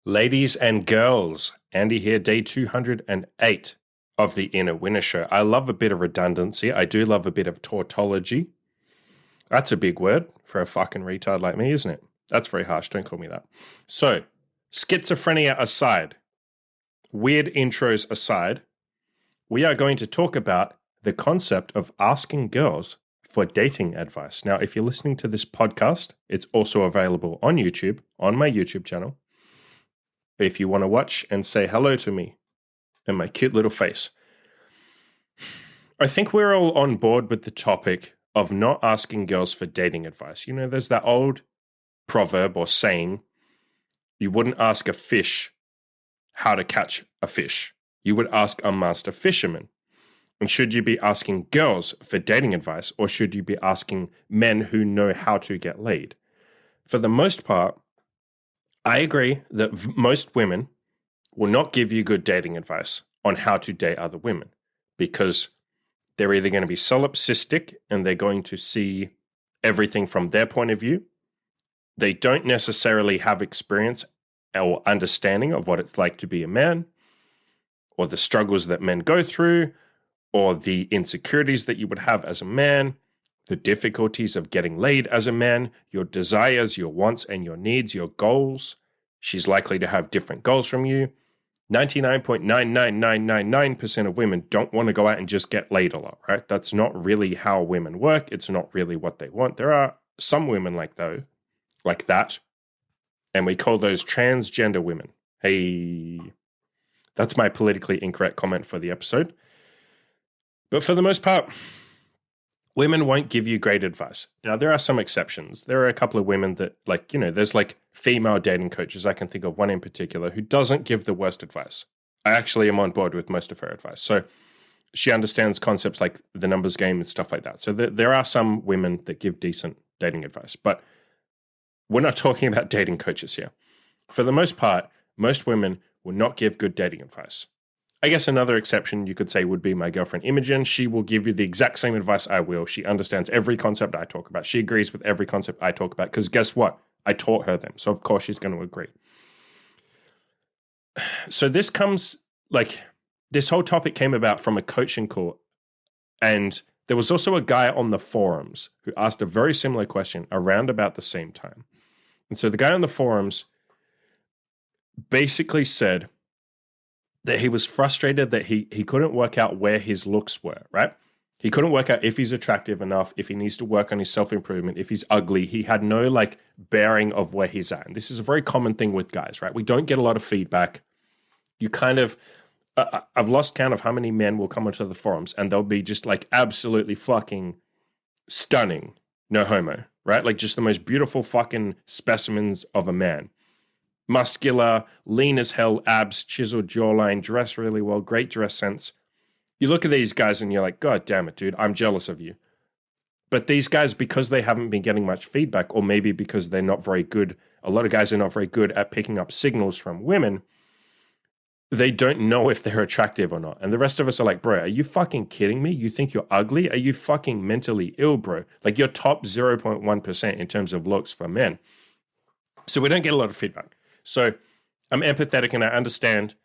Ladies and girls, Andy here, day 208 of the Inner Winner Show. I love a bit of redundancy. I do love a bit of tautology. That's a big word for a fucking retard like me, isn't it? That's very harsh. Don't call me that. So, schizophrenia aside, weird intros aside, we are going to talk about the concept of asking girls for dating advice. Now, if you're listening to this podcast, it's also available on YouTube, on my YouTube channel. If you want to watch and say hello to me and my cute little face. I think we're all on board with the topic of not asking girls for dating advice. You know, there's that old proverb or saying, you wouldn't ask a fish how to catch a fish. You would ask a master fisherman. And should you be asking girls for dating advice, or should you be asking men who know how to get laid? For the most part, I agree that most women will not give you good dating advice on how to date other women because they're either going to be solipsistic and they're going to see everything from their point of view. They don't necessarily have experience or understanding of what it's like to be a man, or the struggles that men go through, or the insecurities that you would have as a man, the difficulties of getting laid as a man, your desires, your wants and your needs, your goals. She's likely to have different goals from you. 99.99999% of women don't want to go out and just get laid a lot, right? That's not really how women work. It's not really what they want. There are some women like that, and we call those transgender women. Hey, that's my politically incorrect comment for the episode. But for the most part, women won't give you great advice. Now, there are some exceptions. There are a couple of women that, there's female dating coaches. I can think of one in particular who doesn't give the worst advice. I actually am on board with most of her advice. So she understands concepts like the numbers game and stuff like that. So there are some women that give decent dating advice. But we're not talking about dating coaches here. For the most part, most women will not give good dating advice. I guess another exception you could say would be my girlfriend Imogen. She will give you the exact same advice I will. She understands every concept I talk about. She agrees with every concept I talk about because guess what? I taught her them. So of course she's going to agree. So this whole topic came about from a coaching call. And there was also a guy on the forums who asked a very similar question around about the same time. And so the guy on the forums basically said that he was frustrated that he couldn't work out where his looks were, right? He couldn't work out if he's attractive enough, if he needs to work on his self-improvement, if he's ugly. He had no bearing of where he's at. And this is a very common thing with guys, right? We don't get a lot of feedback. You kind of, I've lost count of how many men will come onto the forums and they'll be just absolutely fucking stunning, no homo, right? Just the most beautiful fucking specimens of a man. Muscular, lean as hell, abs, chiseled jawline, dress really well, great dress sense. You look at these guys and you're like, God damn it, dude, I'm jealous of you. But these guys, because they haven't been getting much feedback, or maybe because they're not very good, a lot of guys are not very good at picking up signals from women, they don't know if they're attractive or not. And the rest of us are like, bro, are you fucking kidding me? You think you're ugly? Are you fucking mentally ill, bro? You're top 0.1% in terms of looks for men. So we don't get a lot of feedback. So I'm empathetic and I understand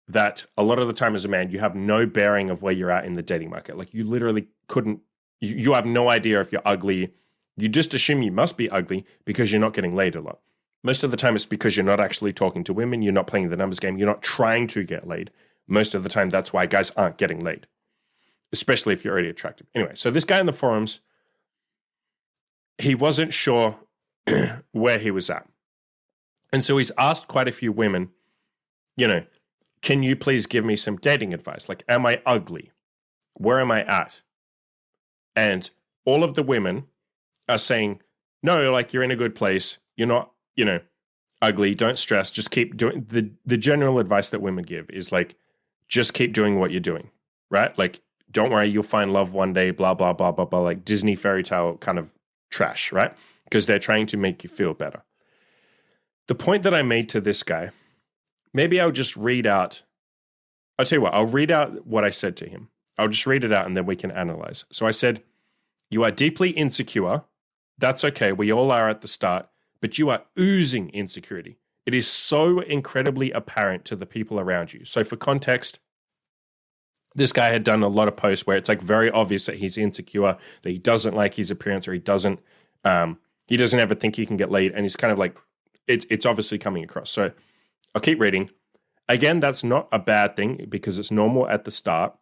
that a lot of the time as a man, you have no bearing of where you're at in the dating market. You literally couldn't, you have no idea if you're ugly. You just assume you must be ugly because you're not getting laid a lot. Most of the time it's because you're not actually talking to women. You're not playing the numbers game. You're not trying to get laid. Most of the time that's why guys aren't getting laid, especially if you're already attractive. Anyway, so this guy in the forums, he wasn't sure where he was at. And so he's asked quite a few women, can you please give me some dating advice? Am I ugly? Where am I at? And all of the women are saying, no, you're in a good place. You're not, ugly. Don't stress. Just keep doing the general advice that women give is just keep doing what you're doing, right? Don't worry, you'll find love one day, blah, blah, blah, blah, blah, Disney fairy tale kind of trash, right? Because they're trying to make you feel better. The point that I made to this guy, maybe I'll just read out. I'll tell you what, I'll read out what I said to him. I'll just read it out and then we can analyze. So I said, you are deeply insecure. That's okay. We all are at the start, but you are oozing insecurity. it is so incredibly apparent to the people around you. So for context, this guy had done a lot of posts where it's like very obvious that he's insecure, that he doesn't like his appearance, or he doesn't ever think he can get laid, and he's kind of like, it's obviously coming across. So I'll keep reading. Again, that's not a bad thing because it's normal at the start.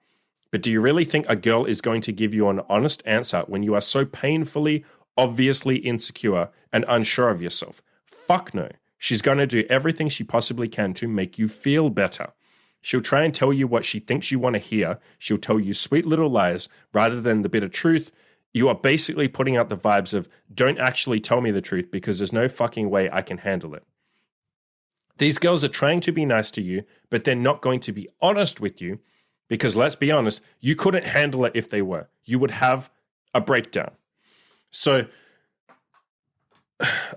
But do you really think a girl is going to give you an honest answer when you are so painfully, obviously insecure and unsure of yourself? Fuck no. She's going to do everything she possibly can to make you feel better. She'll try and tell you what she thinks you want to hear. She'll tell you sweet little lies rather than the bitter truth. You are basically putting out the vibes of, don't actually tell me the truth because there's no fucking way I can handle it. These girls are trying to be nice to you, but they're not going to be honest with you because, let's be honest, you couldn't handle it if they were. You would have a breakdown. So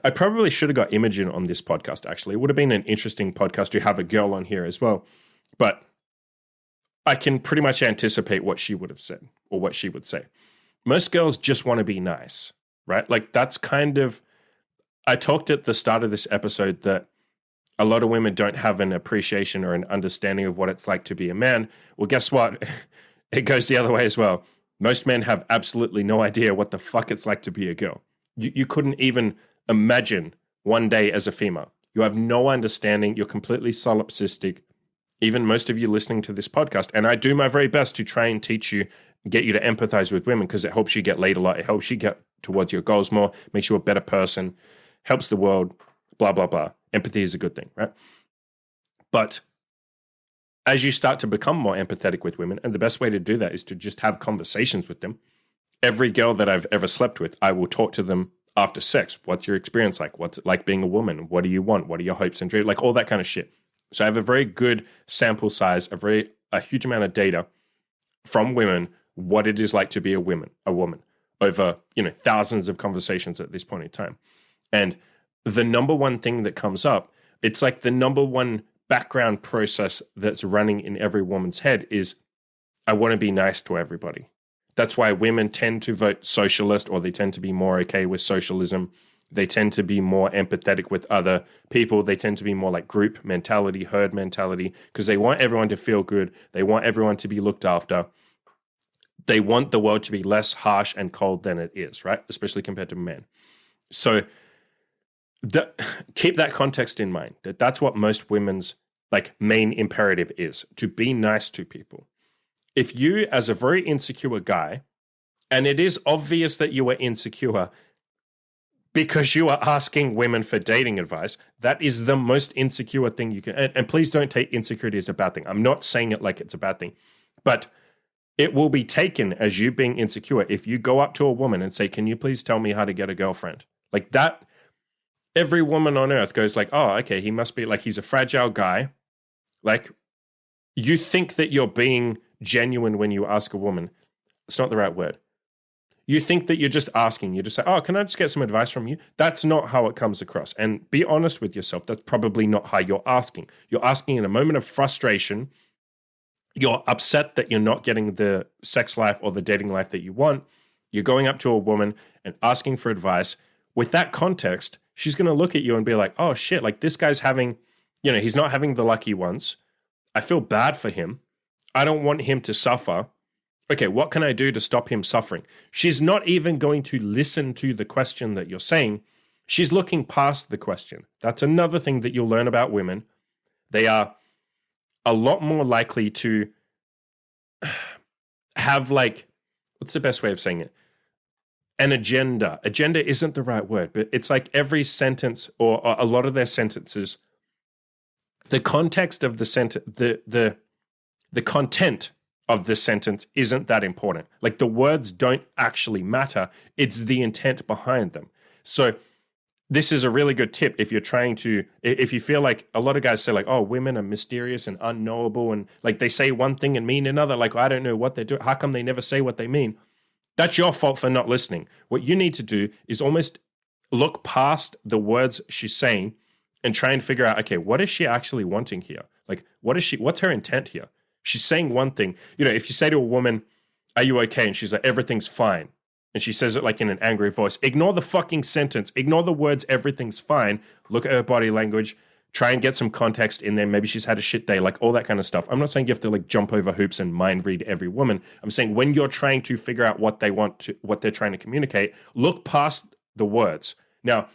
I probably should have got Imogen on this podcast, actually. It would have been an interesting podcast to have a girl on here as well. But I can pretty much anticipate what she would have said or what she would say. Most girls just want to be nice, right? Like that's kind of, I talked at the start of this episode that a lot of women don't have an appreciation or an understanding of what it's like to be a man. Well, guess what? It goes the other way as well. Most men have absolutely no idea what the fuck it's like to be a girl. You couldn't even imagine one day as a female. You have no understanding. You're completely solipsistic. Even most of you listening to this podcast, and I do my very best to try and teach you, get you to empathize with women because it helps you get laid a lot. It helps you get towards your goals more, makes you a better person, helps the world, blah, blah, blah. Empathy is a good thing, right? But as you start to become more empathetic with women, and the best way to do that is to just have conversations with them. Every girl that I've ever slept with, I will talk to them after sex. What's your experience like? What's it like being a woman? What do you want? What are your hopes and dreams? Like all that kind of shit. So I have a very good sample size, a huge amount of data from women, what it is like to be a woman over, thousands of conversations at this point in time. And the number one thing that comes up, it's like the number one background process that's running in every woman's head is, I want to be nice to everybody. That's why women tend to vote socialist, or they tend to be more okay with socialism. They tend to be more empathetic with other people. They tend to be more like group mentality, herd mentality, because they want everyone to feel good. They want everyone to be looked after. They want the world to be less harsh and cold than it is, right? Especially compared to men. So keep that context in mind, that's what most women's main imperative is, to be nice to people. If you, as a very insecure guy, and it is obvious that you are insecure because you are asking women for dating advice, that is the most insecure thing you can, and please don't take insecurity as a bad thing. I'm not saying it like it's a bad thing, but it will be taken as you being insecure if you go up to a woman and say, can you please tell me how to get a girlfriend? Like that, every woman on earth goes like, oh, okay, he must be he's a fragile guy. Like, you think that you're being genuine when you ask a woman. It's not the right word. You think that you're just asking. You just say, oh, can I just get some advice from you? That's not how it comes across. And be honest with yourself. That's probably not how you're asking. You're asking in a moment of frustration. You're upset that you're not getting the sex life or the dating life that you want. You're going up to a woman and asking for advice. With that context, she's going to look at you and be like, oh shit, this guy's having, he's not having the lucky ones. I feel bad for him. I don't want him to suffer. Okay, what can I do to stop him suffering? She's not even going to listen to the question that you're saying. She's looking past the question. That's another thing that you'll learn about women. They are a lot more likely to have what's the best way of saying it? An agenda. Agenda isn't the right word, but it's like every sentence or a lot of their sentences, the context of the sentence, the content of the sentence isn't that important. The words don't actually matter. It's the intent behind them. So this is a really good tip if you're trying to, if you feel like a lot of guys say oh, women are mysterious and unknowable and they say one thing and mean another. I don't know what they're doing. How come they never say what they mean? That's your fault for not listening. What you need to do is almost look past the words she's saying and try and figure out, okay, what is she actually wanting here? What's her intent here? She's saying one thing. If you say to a woman, are you okay? And she's like, everything's fine. And she says it in an angry voice. Ignore the fucking sentence. Ignore the words, everything's fine. Look at her body language. try and get some context in there. Maybe she's had a shit day, like all that kind of stuff. I'm not saying you have to like jump over hoops and mind read every woman. I'm saying when you're trying to figure out what they're trying to communicate, look past the words. Now,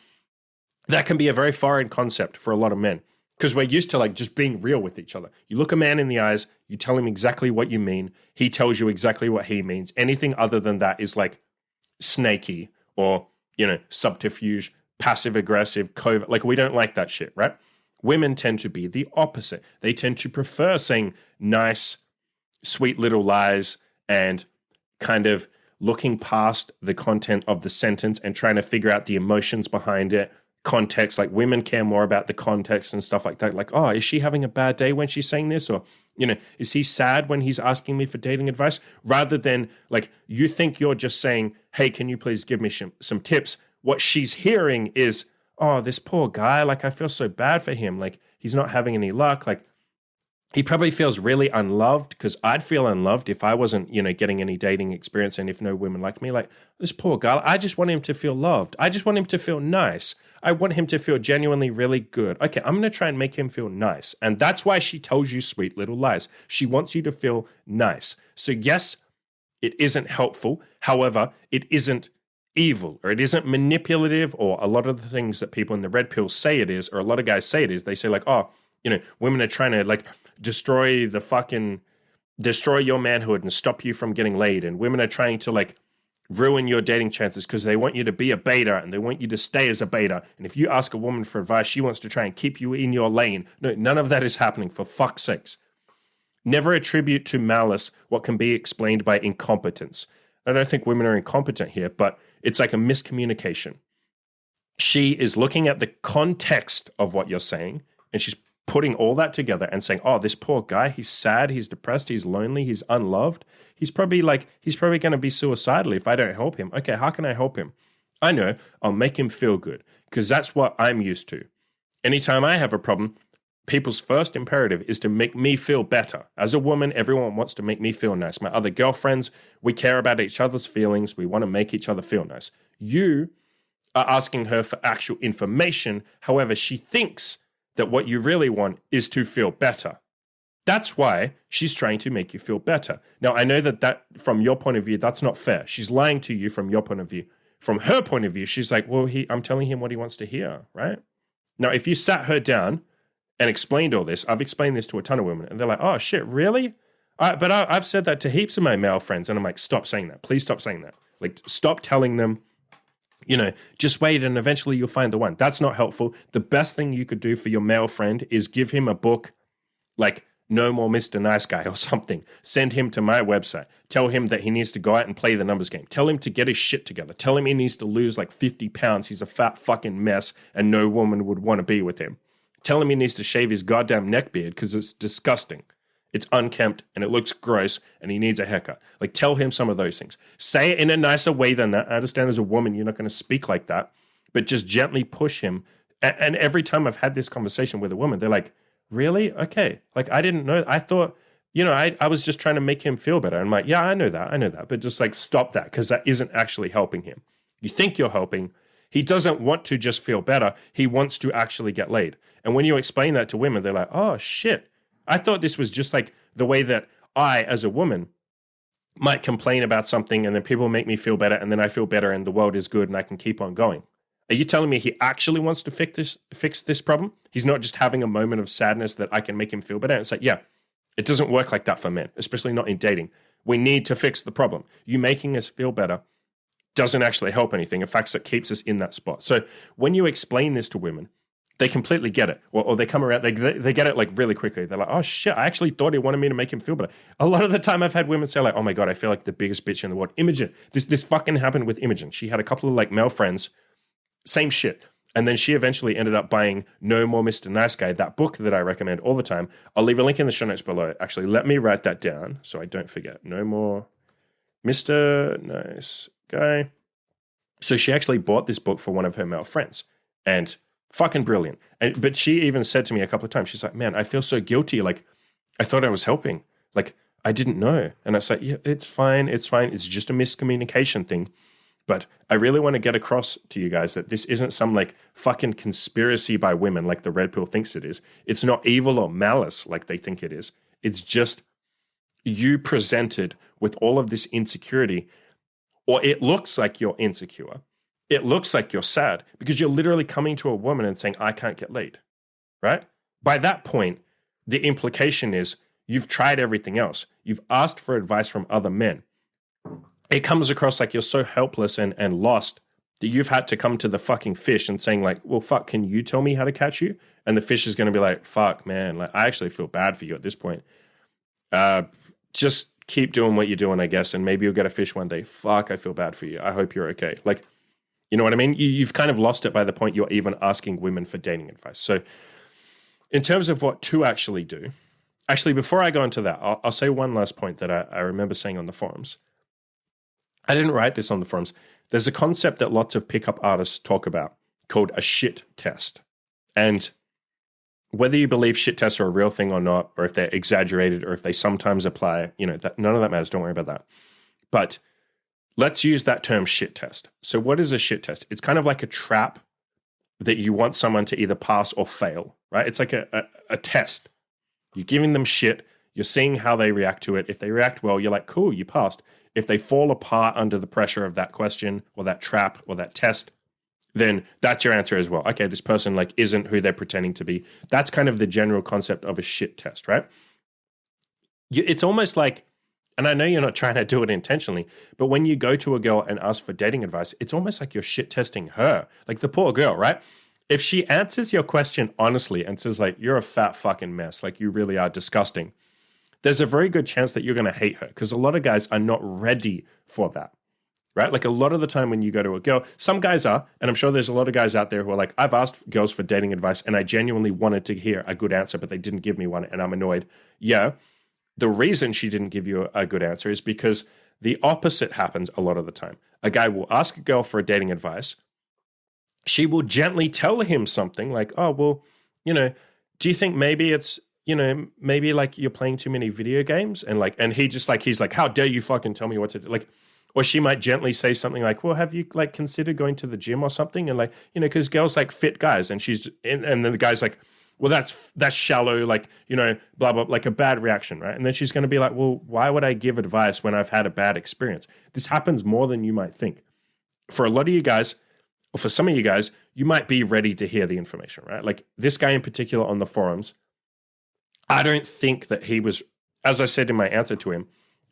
that can be a very foreign concept for a lot of men because we're used to like just being real with each other. You look a man in the eyes, you tell him exactly what you mean. He tells you exactly what he means. Anything other than that is like snaky or, subterfuge, passive aggressive, covert. Like we don't like that shit, right? Women tend to be the opposite. They tend to prefer saying nice, sweet little lies and kind of looking past the content of the sentence and trying to figure out the emotions behind it, context. Like women care more about the context and stuff like that. Like, oh, is she having a bad day when she's saying this? Or, is he sad when he's asking me for dating advice? Rather than like, you think you're just saying, hey, can you please give me some tips? What she's hearing is, oh, this poor guy, like I feel so bad for him. Like he's not having any luck. Like he probably feels really unloved because I'd feel unloved if I wasn't, getting any dating experience and if no women like me. Like this poor guy, I just want him to feel loved. I just want him to feel nice. I want him to feel genuinely really good. Okay, I'm going to try and make him feel nice. And that's why she tells you sweet little lies. She wants you to feel nice. So yes, it isn't helpful. However, it isn't evil or it isn't manipulative or a lot of the things that people in the red pill say it is, or a lot of guys say it is. They say like, oh, women are trying to like destroy your manhood and stop you from getting laid. And women are trying to like ruin your dating chances because they want you to be a beta and they want you to stay as a beta. And if you ask a woman for advice, she wants to try and keep you in your lane. No, none of that is happening, for fuck's sakes. Never attribute to malice what can be explained by incompetence. I don't think women are incompetent here, but it's like a miscommunication. She is looking at the context of what you're saying, and she's putting all that together and saying, oh, this poor guy, he's sad, he's depressed, he's lonely, he's unloved. He's probably going to be suicidal if I don't help him. Okay, how can I help him? I know, I'll make him feel good because that's what I'm used to. Anytime I have a problem, people's first imperative is to make me feel better. As a woman, everyone wants to make me feel nice. My other girlfriends, we care about each other's feelings. We want to make each other feel nice. You are asking her for actual information. However, she thinks that what you really want is to feel better. That's why she's trying to make you feel better. Now, I know that from your point of view, that's not fair. She's lying to you from your point of view. From her point of view, she's like, well, I'm telling him what he wants to hear, right? Now, if you sat her down and explained all this, I've explained this to a ton of women, and they're like, oh, shit, really? But I've said that to heaps of my male friends, and I'm like, stop saying that. Please stop saying that. Like, stop telling them, just wait and eventually you'll find the one. That's not helpful. The best thing you could do for your male friend is give him a book like No More Mr. Nice Guy or something. Send him to my website. Tell him that he needs to go out and play the numbers game. Tell him to get his shit together. Tell him he needs to lose like 50 pounds. He's a fat fucking mess and no woman would want to be with him. Tell him he needs to shave his goddamn neck beard because it's disgusting. It's unkempt and it looks gross and he needs a haircut. Like, tell him some of those things. Say it in a nicer way than that. I understand as a woman, you're not going to speak like that, but just gently push him. And every time I've had this conversation with a woman, they're like, really? Okay. Like, I didn't know. I thought, I was just trying to make him feel better. I'm like, yeah, I know that. But just like, stop that because that isn't actually helping him. You think you're helping. He doesn't want to just feel better. He wants to actually get laid. And when you explain that to women, they're like, oh, shit. I thought this was just like the way that I, as a woman, might complain about something and then people make me feel better and then I feel better and the world is good and I can keep on going. Are you telling me he actually wants to fix this problem? He's not just having a moment of sadness that I can make him feel better? It's like, yeah, it doesn't work like that for men, especially not in dating. We need to fix the problem. You making us feel better doesn't actually help anything. In fact, it keeps us in that spot. So when you explain this to women, they completely get it. Or they come around, they get it like really quickly. They're like, oh shit, I actually thought he wanted me to make him feel better. A lot of the time I've had women say like, oh my God, I feel like the biggest bitch in the world. Imogen, this fucking happened with Imogen. She had a couple of like male friends, same shit. And then she eventually ended up buying No More Mr. Nice Guy, that book that I recommend all the time. I'll leave a link in the show notes below. Actually, let me write that down so I don't forget. No More Mr. Nice Guy. So she actually bought this book for one of her male friends. And fucking brilliant. But she even said to me a couple of times, she's like, man, I feel so guilty. Like, I thought I was helping. Like, I didn't know. And I was like, yeah, it's fine. It's fine. It's just a miscommunication thing. But I really want to get across to you guys that this isn't some like fucking conspiracy by women like the red pill thinks it is. It's not evil or malice like they think it is. It's just you presented with all of this insecurity, or it looks like you're insecure. It looks like you're sad because you're literally coming to a woman and saying, I can't get laid, right? By that point, the implication is you've tried everything else. You've asked for advice from other men. It comes across like you're so helpless and lost that you've had to come to the fucking fish and saying like, well, fuck, can you tell me how to catch you? And the fish is going to be like, fuck, man, like I actually feel bad for you at this point. Just keep doing what you're doing, I guess, and maybe you'll get a fish one day. Fuck, I feel bad for you. I hope you're okay. Like, you know what I mean? You've kind of lost it by the point you're even asking women for dating advice. So in terms of what to actually do, actually, before I go into that, I'll say one last point that I remember saying on the forums. I didn't write this on the forums. There's a concept that lots of pickup artists talk about called a shit test. And whether you believe shit tests are a real thing or not, or if they're exaggerated, or if they sometimes apply, you know, none of that matters. Don't worry about that. But let's use that term shit test. So what is a shit test? It's kind of like a trap that you want someone to either pass or fail, right? It's like a test. You're giving them shit. You're seeing how they react to it. If they react well, you're like, cool, you passed. If they fall apart under the pressure of that question or that trap or that test, then that's your answer as well. Okay, this person like isn't who they're pretending to be. That's kind of the general concept of a shit test, right? It's almost like, and I know you're not trying to do it intentionally, but when you go to a girl and ask for dating advice, it's almost like you're shit testing her. Like the poor girl, right? If she answers your question honestly and says like, you're a fat fucking mess, like you really are disgusting, there's a very good chance that you're going to hate her because a lot of guys are not ready for that, right? Like a lot of the time when you go to a girl, some guys are, and I'm sure there's a lot of guys out there who are like, I've asked girls for dating advice and I genuinely wanted to hear a good answer, but they didn't give me one and I'm annoyed. Yeah, the reason she didn't give you a good answer is because the opposite happens a lot of the time. A guy will ask a girl for dating advice. She will gently tell him something like, oh, well, you know, do you think maybe it's, you know, maybe like you're playing too many video games and he just like, he's like, how dare you fucking tell me what to do? Like, or she might gently say something like, well, have you like considered going to the gym or something? And like, you know, because girls like fit guys and and then the guy's like, well, that's shallow, like, you know, blah, blah, like a bad reaction, right? And then she's going to be like, well, why would I give advice when I've had a bad experience? This happens more than you might think. For a lot of you guys, or for some of you guys, you might be ready to hear the information, right? Like this guy in particular on the forums, I don't think that he was, as I said in my answer to him,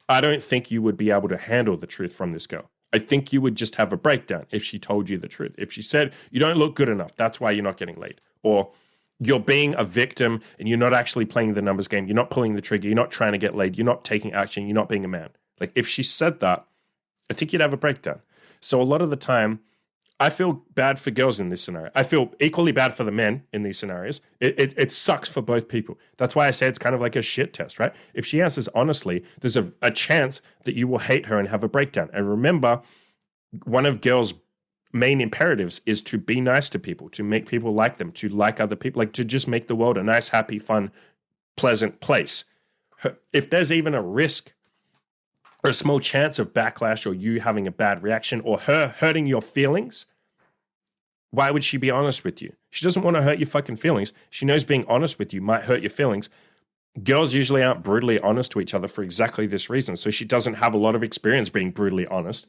I don't think you would be able to handle the truth from this girl. I think you would just have a breakdown if she told you the truth. If she said, you don't look good enough, that's why you're not getting laid. Or you're being a victim and you're not actually playing the numbers game. You're not pulling the trigger. You're not trying to get laid. You're not taking action. You're not being a man. Like if she said that, I think you'd have a breakdown. So a lot of the time, I feel bad for girls in this scenario. I feel equally bad for the men in these scenarios. It sucks for both people. That's why I say it's kind of like a shit test, right? If she answers honestly, there's a chance that you will hate her and have a breakdown. And remember, one of girls' main imperatives is to be nice to people, to make people like them, to like other people, like to just make the world a nice, happy, fun, pleasant place. If there's even a risk or a small chance of backlash or you having a bad reaction or her hurting your feelings, why would she be honest with you? She doesn't want to hurt your fucking feelings. She knows being honest with you might hurt your feelings. Girls usually aren't brutally honest to each other for exactly this reason. So she doesn't have a lot of experience being brutally honest.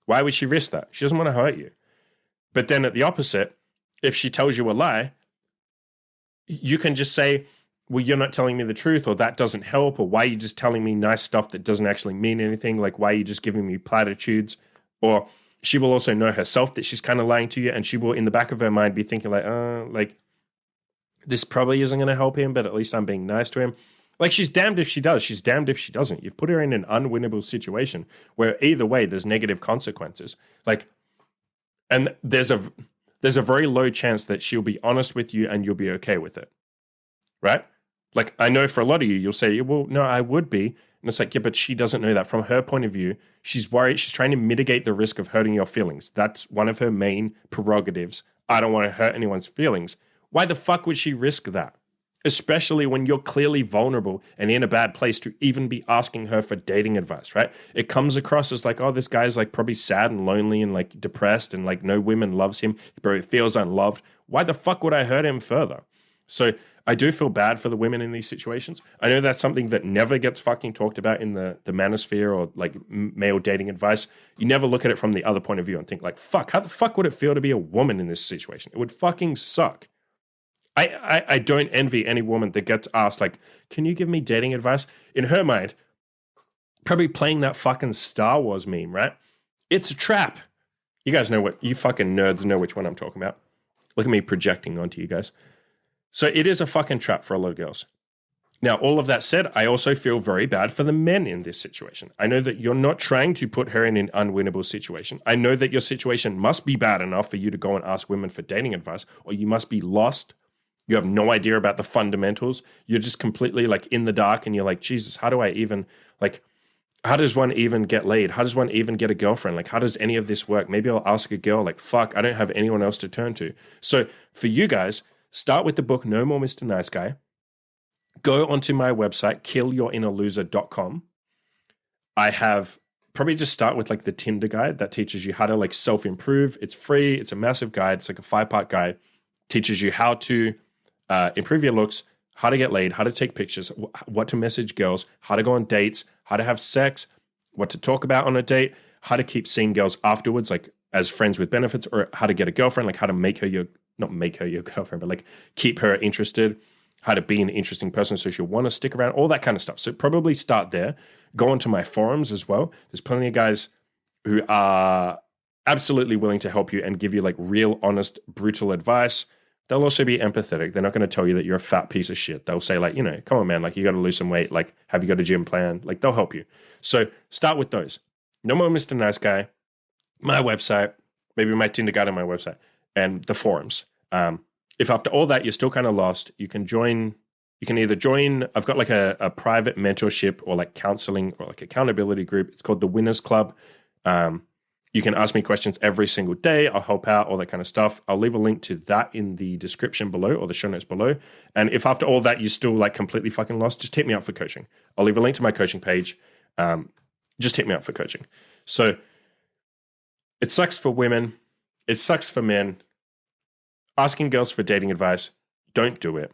Why would she risk that? She doesn't want to hurt you. But then at the opposite, if she tells you a lie, you can just say, well, you're not telling me the truth, or that doesn't help, or why are you just telling me nice stuff that doesn't actually mean anything? Like, why are you just giving me platitudes? Or she will also know herself that she's kind of lying to you, and she will, in the back of her mind, be thinking like, this probably isn't going to help him, but at least I'm being nice to him. Like, she's damned if she does. She's damned if she doesn't. You've put her in an unwinnable situation where either way, there's negative consequences. Like, and there's a very low chance that she'll be honest with you and you'll be okay with it, right? Like, I know for a lot of you, you'll say, well, no, I would be. And it's like, yeah, but she doesn't know that. From her point of view, she's worried. She's trying to mitigate the risk of hurting your feelings. That's one of her main prerogatives. I don't want to hurt anyone's feelings. Why the fuck would she risk that? especially when you're clearly vulnerable and in a bad place to even be asking her for dating advice, right? It comes across as like, oh, this guy's like probably sad and lonely and like depressed and like no women loves him. He probably feels unloved. Why the fuck would I hurt him further? So I do feel bad for the women in these situations. I know that's something that never gets fucking talked about in the manosphere or like male dating advice. You never look at it from the other point of view and think like, fuck, how the fuck would it feel to be a woman in this situation? It would fucking suck. I don't envy any woman that gets asked, like, can you give me dating advice? In her mind, probably playing that fucking Star Wars meme, right? It's a trap. You guys know you fucking nerds know which one I'm talking about. Look at me projecting onto you guys. So it is a fucking trap for a lot of girls. Now, all of that said, I also feel very bad for the men in this situation. I know that you're not trying to put her in an unwinnable situation. I know that your situation must be bad enough for you to go and ask women for dating advice, or you must be lost. You have no idea about the fundamentals. You're just completely like in the dark and you're like, Jesus, how do I even like, how does one even get laid? How does one even get a girlfriend? Like, how does any of this work? Maybe I'll ask a girl, like, fuck, I don't have anyone else to turn to. So for you guys, start with the book, No More Mr. Nice Guy. Go onto my website, killyourinnerloser.com. I have probably just start with like the Tinder guide that teaches you how to like self-improve. It's free. It's a massive guide. It's like a 5-part guide. Teaches you how to improve your looks, how to get laid, how to take pictures, what to message girls, how to go on dates, how to have sex, what to talk about on a date, how to keep seeing girls afterwards, like as friends with benefits, or how to get a girlfriend, like how to make her not make her your girlfriend, but like keep her interested, how to be an interesting person so she'll want to stick around, all that kind of stuff. So probably start there. Go onto my forums as well. There's plenty of guys who are absolutely willing to help you and give you like real, honest, brutal advice. They'll also be empathetic. They're not going to tell you that you're a fat piece of shit. They'll say like, you know, come on, man, like you got to lose some weight. Like, have you got a gym plan? Like they'll help you. So start with those. No More Mr. Nice Guy, my website, maybe my Tinder guide on my website, and the forums. If after all that you're still kind of lost, you can either join, I've got like a private mentorship or like counseling or like accountability group. It's called the Winners Club. You can ask me questions every single day. I'll help out, all that kind of stuff. I'll leave a link to that in the description below or the show notes below. And if after all that you're still like completely fucking lost, just hit me up for coaching. I'll leave a link to my coaching page. Just hit me up for coaching. So it sucks for women. It sucks for men. Asking girls for dating advice, don't do it.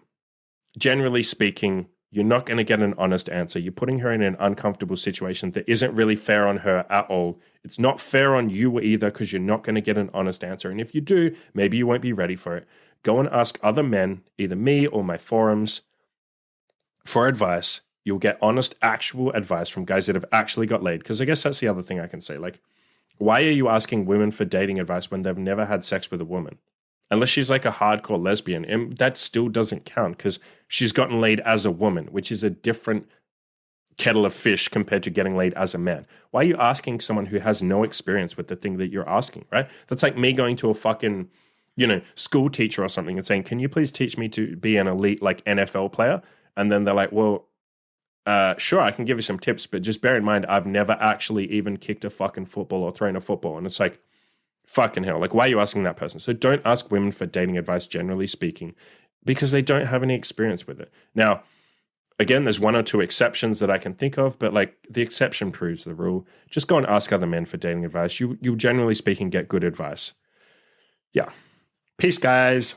Generally speaking, you're not going to get an honest answer. You're putting her in an uncomfortable situation that isn't really fair on her at all. It's not fair on you either because you're not going to get an honest answer. And if you do, maybe you won't be ready for it. Go and ask other men, either me or my forums, for advice. You'll get honest, actual advice from guys that have actually got laid. Because I guess that's the other thing I can say. Like, why are you asking women for dating advice when they've never had sex with a woman? Unless she's like a hardcore lesbian, and that still doesn't count because she's gotten laid as a woman, which is a different kettle of fish compared to getting laid as a man. Why are you asking someone who has no experience with the thing that you're asking, right? That's like me going to a fucking, school teacher or something and saying, can you please teach me to be an elite like NFL player? And then they're like, well, sure, I can give you some tips, but just bear in mind, I've never actually even kicked a fucking football or thrown a football. And it's like, fucking hell, like why are you asking that person? So don't ask women for dating advice, generally speaking, because they don't have any experience with it. Now, again, there's one or two exceptions that I can think of, but like the exception proves the rule. Just go and ask other men for dating advice. You'll generally speaking get good advice. Yeah. Peace, guys.